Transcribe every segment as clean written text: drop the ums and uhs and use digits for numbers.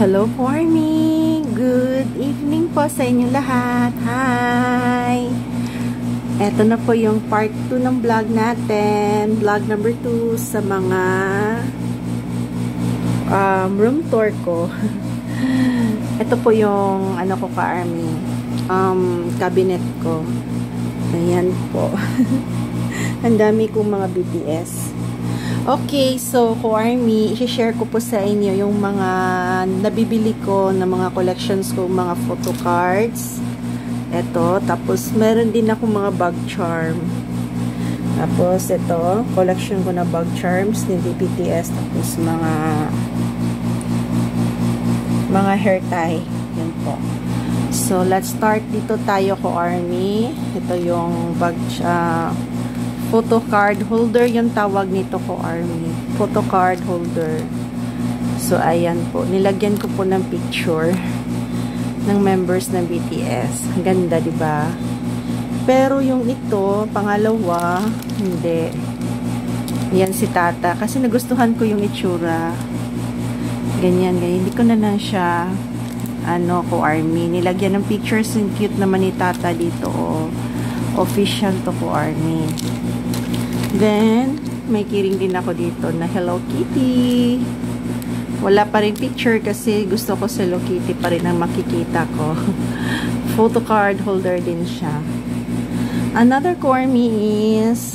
Hello for me! Good evening po sa inyo lahat. Hi! Eto na po yung part 2 ng vlog natin. Vlog number 2 sa mga room tour ko. Ito po yung ano ko ka-army. Cabinet ko. Ayan po. Ang dami kong mga BTS. Okay, so Ko-Army, i-share ko po sa inyo yung mga nabibili ko na mga collections ko, mga photo cards. Ito, tapos meron din ako mga bag charm. Tapos ito, collection ko na bag charms ni BTS. Tapos mga hair tie. Yan po. So, let's start dito tayo, Ko-Army. Ito yung bag photo card holder yung tawag nito, Ko-Army. Photo card holder. So, ayan po. Nilagyan ko po ng picture ng members ng BTS. Ang ganda, diba? Pero yung ito, pangalawa, hindi. Yan si Tata. Kasi nagustuhan ko yung itsura. Ganyan, ganyan. Hindi ko na lang siya Ko-Army. Nilagyan ng pictures. Yung cute naman ni Tata dito. Oh. Official to, Ko-Army. Then, may kiring din ako dito na Hello Kitty. Wala pa rin picture kasi gusto ko sa Hello Kitty pa rin ang makikita ko. Photo card holder din siya. Another Ko-Army is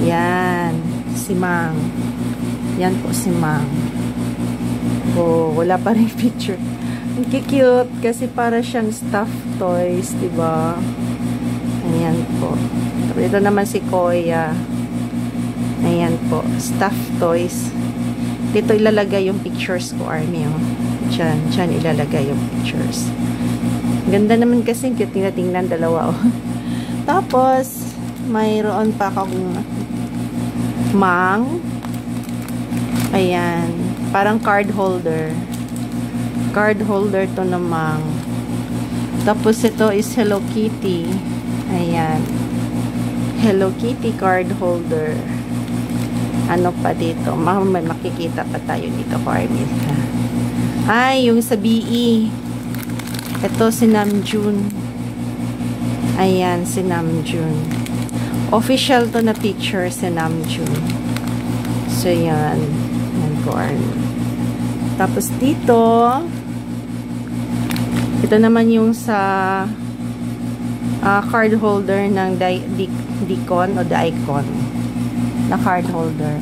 yan, si Mang. Yan po si Mang. Oh, wala pa rin picture. Ang cute kasi para siyang stuffed toys, diba? Ayan po. Ito naman si Koya. Ayan po. Stuffed toys. Dito ilalagay yung pictures ko, Army. Oh. Diyan ilalagay yung pictures. Ganda naman kasi. Cute na tingnan. Dalawa. Oh. Tapos, mayroon pa akong Mang. Ayan. Parang card holder. Card holder to na Mang. Tapos ito is Hello Kitty. Ayan. Hello Kitty card holder. Ano pa dito? May makikita pa tayo dito, Ko-Army. Ay, yung sa BE. Ito si Namjoon. Ayan, si Namjoon. Official to na picture si Namjoon. So, yan. Yan, Ko-Army. Tapos dito, ito naman yung sa card holder ng Dicon o Icon na card holder.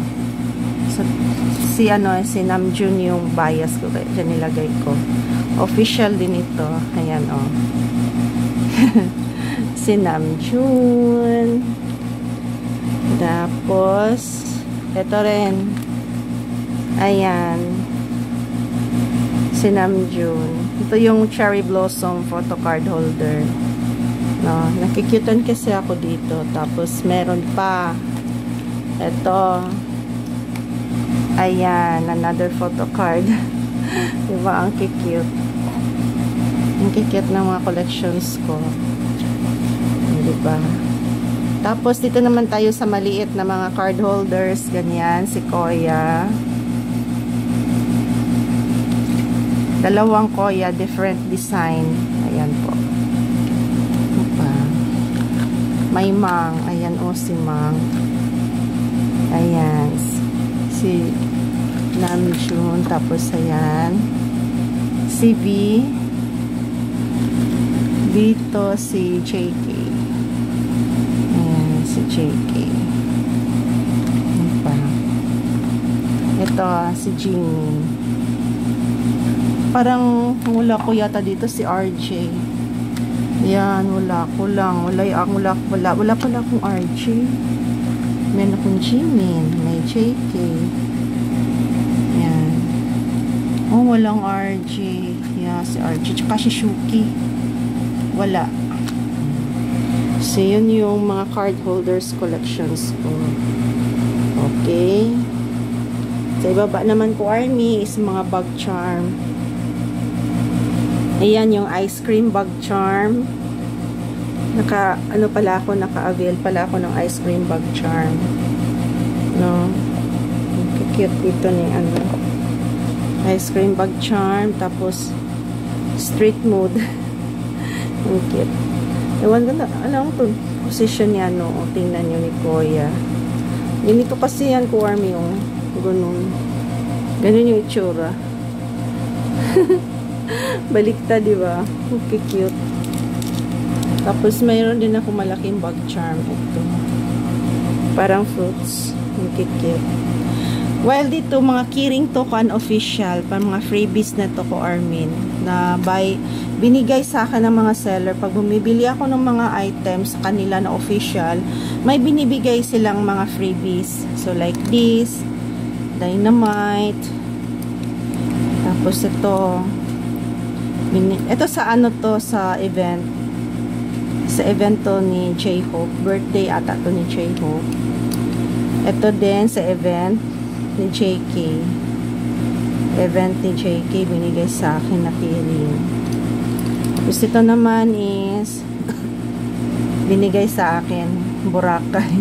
So, si Namjoon yung bias ko. Diyan nilagay ko. Official din ito. Ayan, oh. Si Namjoon. Tapos, ito rin. Ayan. Si Namjoon. Ito yung Cherry Blossom photo card holder. No, nakikyutan kasi ako dito. Tapos, meron pa. Ito. Ayan. Another photo card. Diba? Ang kikute. Ang kikute ng mga collections ko. Diba? Tapos, dito naman tayo sa maliit na mga card holders. Ganyan. Si Koya. Dalawang Koya. Different design. Ayan po. May Mang. Ayan, si Mang. Ayan. Si Namjoon. Tapos, ayan. Si V. Dito, si JK. Ayan, si JK. Ayan pa. Ito, si Jimmy. Parang wala ko yata dito si RJ. Yan, wala ko lang. Wala pala akong RJ. Meron akong Jimin. May JK. Yan. Oh, walang RJ. Yeah, si RJ. Tsaka si Shuki. Wala. So, yun yung mga card holders collections ko. Okay. Sa ibaba naman ko, Army, is mga bag charm. Ayan yung ice cream bag charm. Naka-avail pala ako ng ice cream bag charm. No? Cute dito ni Ice cream bag charm. Tapos, street mode. Ang cute. Ewan ko na, alam ko, position niya, no? Tingnan nyo ni Koya. Ganito kasi yan, ko Army, oh. Ganun. Ganun yung itsura. Balikta, diba? Okay, cute. Tapos, mayroon din ako malaking bag charm. Ito. Parang fruits. Okay, cute. While dito, mga keyring to ko unofficial, pa mga freebies na to ko Armin, na binigay sa akin ng mga seller. Pag bumibili ako ng mga items sa kanila na official, may binibigay silang mga freebies. So, like this, dynamite, tapos ito sa ano to, sa event. Sa event to ni J-Hope. Birthday ata to ni J-Hope. Ito din sa event ni JK. Event ni JK, binigay sa akin na keyring. Tapos ito naman is binigay sa akin, Boracay.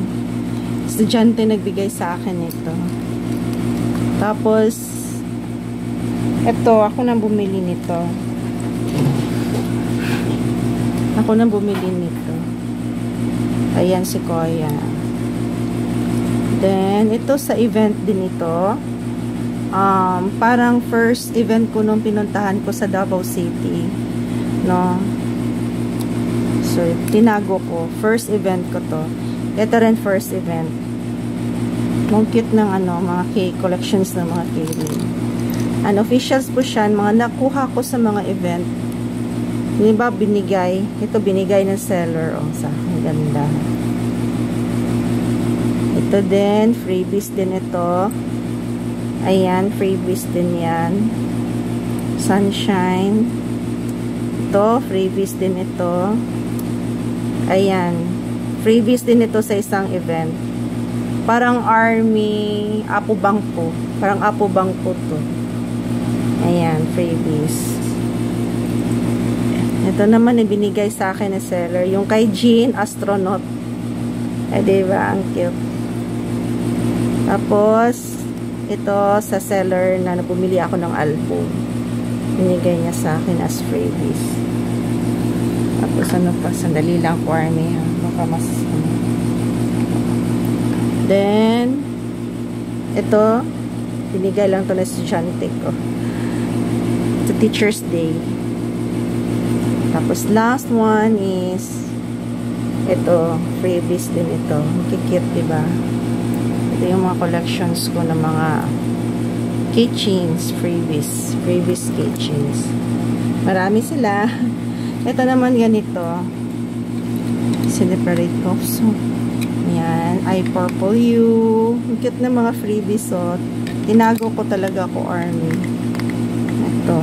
Estudyante nagbigay sa akin ito. Tapos ito, ako nang bumili nito. Ako nang bumili nito. Ayan si Koya. Then, ito sa event din ito. Parang first event ko nung pinuntahan ko sa Davao City. No? So, tinago ko. First event ko to. Ito rin first event. Ang cute ng mga cake collections ng mga cake. Unofficials po siya. Mga nakuha ko sa mga event. Diba, binigay. Ito, binigay ng seller. Oh, sa ganda. Ito din, freebies din ito. Ayan, freebies din yan. Sunshine. Ito, freebies din ito. Ayan, freebies din ito sa isang event. Parang Army, Apo Bangko. Parang Apo Bangko to. Ayan, freebies. Ito naman ibinigay sa akin ng seller. Yung kay Jean, astronaut. Diba, ang cute. Tapos, ito sa seller na napumili ako ng album. Binigay niya sa akin as freebies. Tapos, ano pa? Sandali lang ko, Army. Baka mas... Then, ito, binigay lang ito na estudyante ko. Ito, Teacher's Day. Tapos, last one is ito, freebies din ito. Kikit, diba? Ito yung mga collections ko ng mga keychains, freebies keychains. Marami sila. Ito naman ganito. Celebrate Cough Soup. Yan. I Purple You. Ang cute na mga freebies. So, tinago ko talaga ko Army. Ito.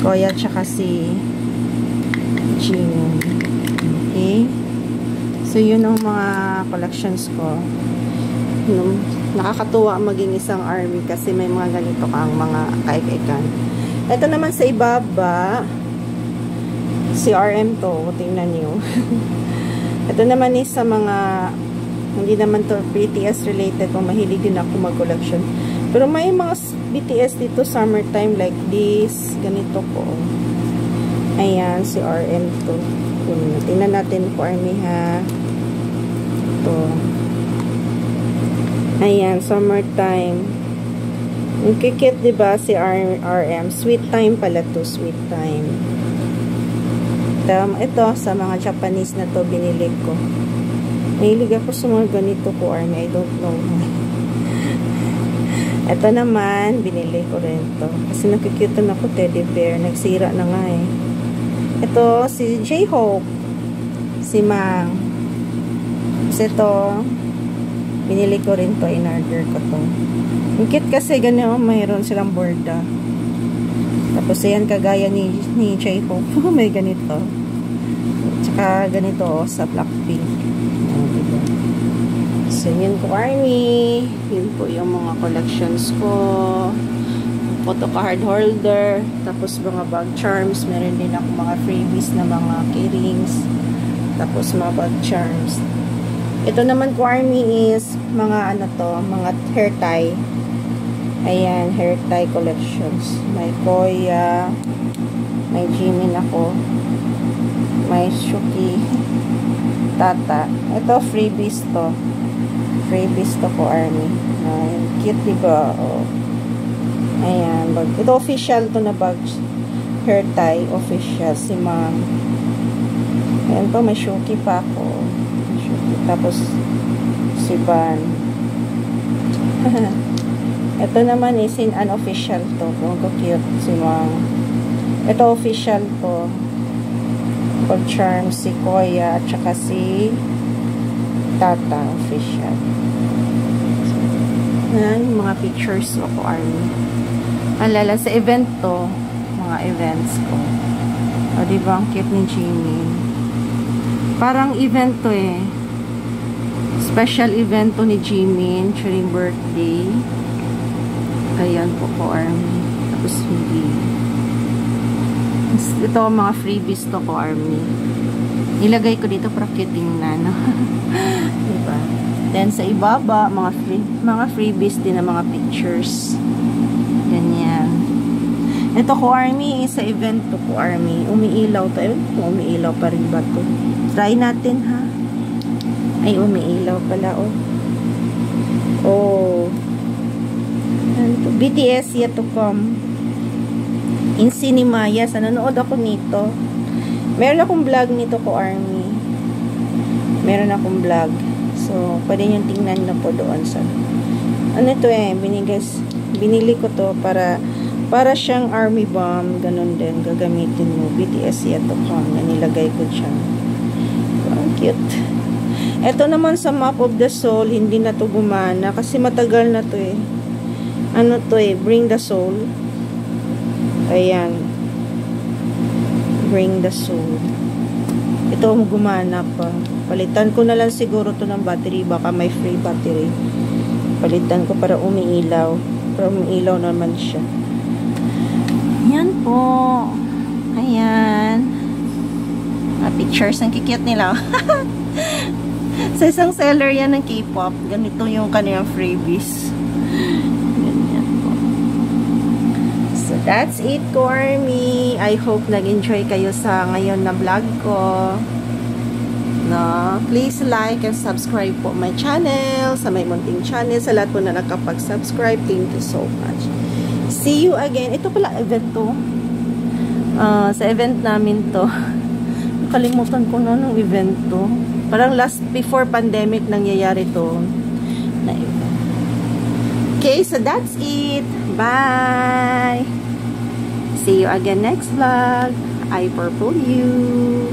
Koya tsaka si Jean. Okay. So, yun ang mga collections ko. Nakakatuwa maging isang Army kasi may mga ganito kang mga kaikaikan. Ito naman sa ibaba, si RM to. Tingnan nyo. Ito naman is sa mga, hindi naman to BTS related. Kung mahilig din ako mag-collection. Pero may mga BTS dito summertime like this. Ganito po. Ayan, si RM to. Tingnan natin po Army ha. Ito. Ayan, summertime. Ang kikit, diba, si RM. Sweet time pala to, sweet time. Ito, sa mga Japanese na to, binili ko. Mahilig ako sa mga ganito ko, Army. I don't know. Ito naman, binili ko rin to. Kasi nakikitan ako, teddy bear. Nagsira na nga eh. Ito, si J-Hope. Si Mang. Kasi ito, binili ko rin to, in-order ko to. Ang cute kasi ganyan, mayroon silang borda. Tapos ayan, kagaya ni J-Hope. May ganito. Tsaka ganito sa Blackpink. Diba? So yun po Army. Yun po yung mga collections ko. Photo card holder. Tapos mga bag charms. Meron din ako mga freebies na mga keyrings. Tapos mga bag charms. Ito naman ko Army is mga ano to, mga hair tie. Ayan, hair tie collections. May Koya, may Jimin ako, may Shuki, Tata. Ito, freebies to. Freebies to ko, Army. Ayan, cute, diba? Oh. Ayan, bag. Ito, official to na bag. Hair tie, official. Si Ma'am. Ayan po, may Shuki pa ako. Shuki. Tapos, si Van. Ito naman is in unofficial to. Kung cute si Ma'am. Ito official to. Pag charm si Koya at saka si Tata official. Yan yung mga pictures ko, Army. Alala sa event to, mga events ko. O diba ang cute ni Jimin? Parang event to eh. Special event to ni Jimin during birthday. Ayan po, Army. Tapos hindi. Ito mga freebies to ko, Army. Nilagay ko dito para cute tingnan. Diba? Then sa ibaba, mga freebies din na mga pictures. Ganyan. Ito ko, Army, sa event to ko, Army. Umiilaw to. Umiilaw pa rin ba to? Try natin, ha? Ay, umiilaw pala, oh. Oh. BTS yet to come in cinema. Yes, nanonood ako nito. Meron akong vlog nito ko, Army. Meron akong vlog. So, pwede nyo tingnan na po doon sa ano to eh, binili ko to para siyang army bomb, ganun din gagamitin mo. BTS yet to come na nilagay ko siya. Ang cute. Ito naman sa Map of the Soul, hindi na to gumana kasi matagal na to eh. Ano to eh, Bring the Soul. Ayan. Bring the Soul. Ito gumana pa. Palitan ko na lang siguro to ng battery. Baka may free battery. Palitan ko para umiilaw. Para umiilaw naman siya. Yan po. Ayan. Pictures ang kikit nila. Sa isang seller yan ng K-pop. Ganito yung kanyang freebies. That's it, Army. I hope nag-enjoy kayo sa ngayon na vlog ko. No? Please like and subscribe po my channel, sa May Munting channel, sa lahat po na nakapag-subscribe. Thank you so much. See you again. Ito pala event to. Sa event namin to. Nakalimutan ko na ng event to. Parang last before pandemic nangyayari to. Na event. Okay, so that's it. Bye! See you again next vlog. I purple you.